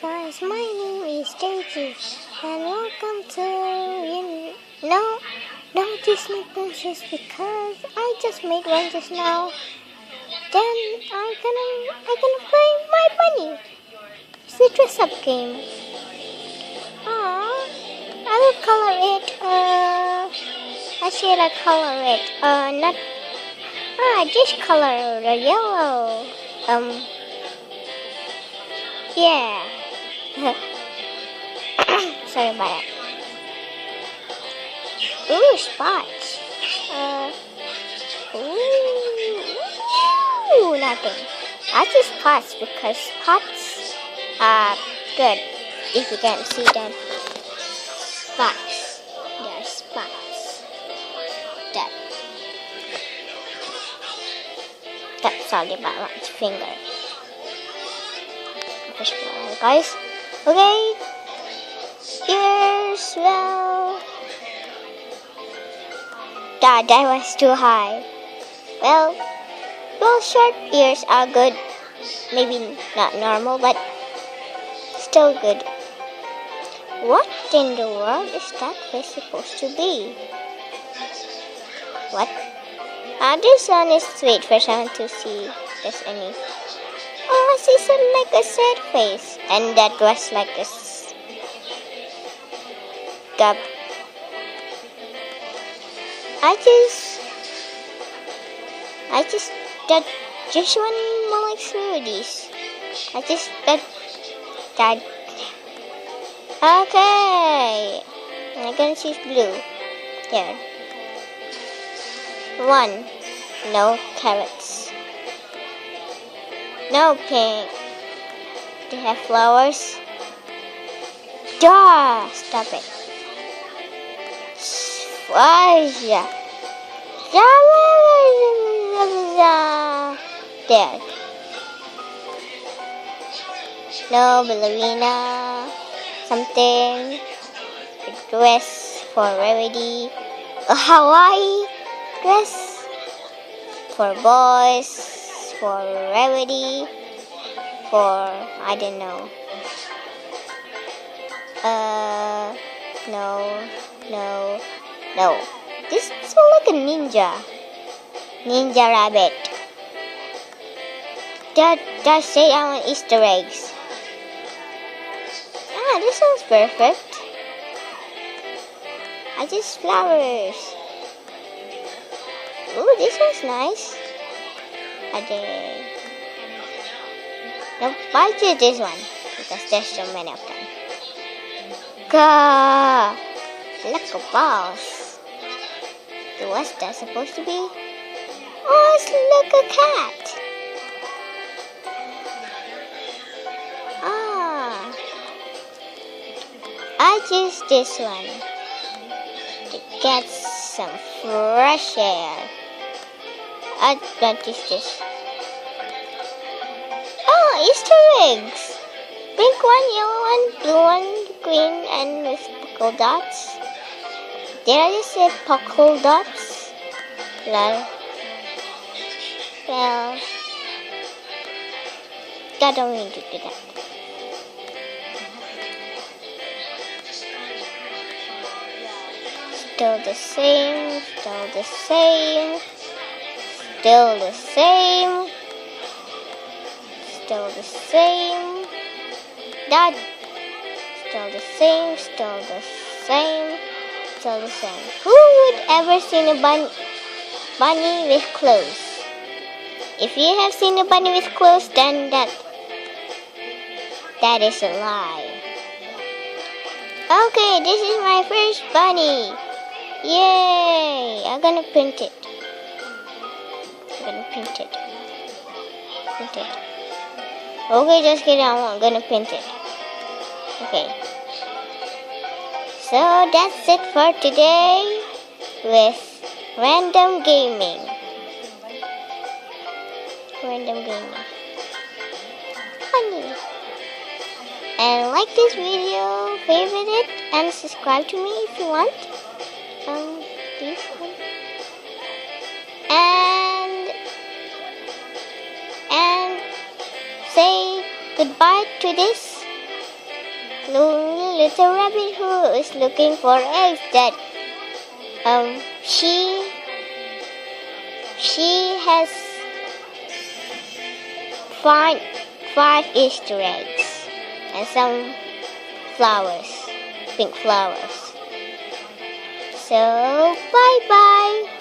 guys, my name is Daisy, and welcome to no Disney Princess because I just made one just now. Then I'm gonna play my bunny. It's a dress-up game. I will color it. I should I color it? Not. Just color the yellow. Yeah. Sorry about that. Ooh, spots. Nothing. I just spots because spots are good. If you can't see them. Spots. There are spots. That's all about my finger. Guys, okay, ears, well, that was too high. Well, short ears are good, maybe not normal, but still good. What in the world is that face supposed to be? What? This one is sweet for someone to see. There's any. Oh, she said like a sad face, and that was like a gub. I just one more like smoothies. I just got that. Okay, I'm gonna choose blue. Here. 1. No carrots. No pink. They have flowers. Duh! Stop it. There. No ballerina. Something. A dress for Rarity. A Hawaii dress for boys. For Rarity, for I don't know. No. This is like a ninja rabbit. That say I want Easter eggs. This sounds perfect. I just flowers. Ooh, this one's nice. Nope, I'll choose this one because there's so many of them. Gah! Look at balls. What's that supposed to be? Oh, it's like a cat. I choose this one to get some fresh air. I don't use this. Oh, Easter eggs! Pink one, yellow one, blue one, green, and with polka dots. Did I just say polka dots? Well, I don't mean to do that. Still the same. Still the same. Still the same. Still the same. That. Still the same. Still the same. Still the same. Who would ever seen a bunny with clothes? If you have seen a bunny with clothes, then that is a lie. Okay, this is my first bunny. Yay! I'm gonna print it. Okay, just kidding. I'm gonna print it. Okay. So that's it for today with Random Gaming. Funny. And like this video, favorite it, and subscribe to me if you want. This one. And say goodbye to this lonely little rabbit who is looking for eggs that she has five Easter eggs and some flowers, pink flowers. So bye bye.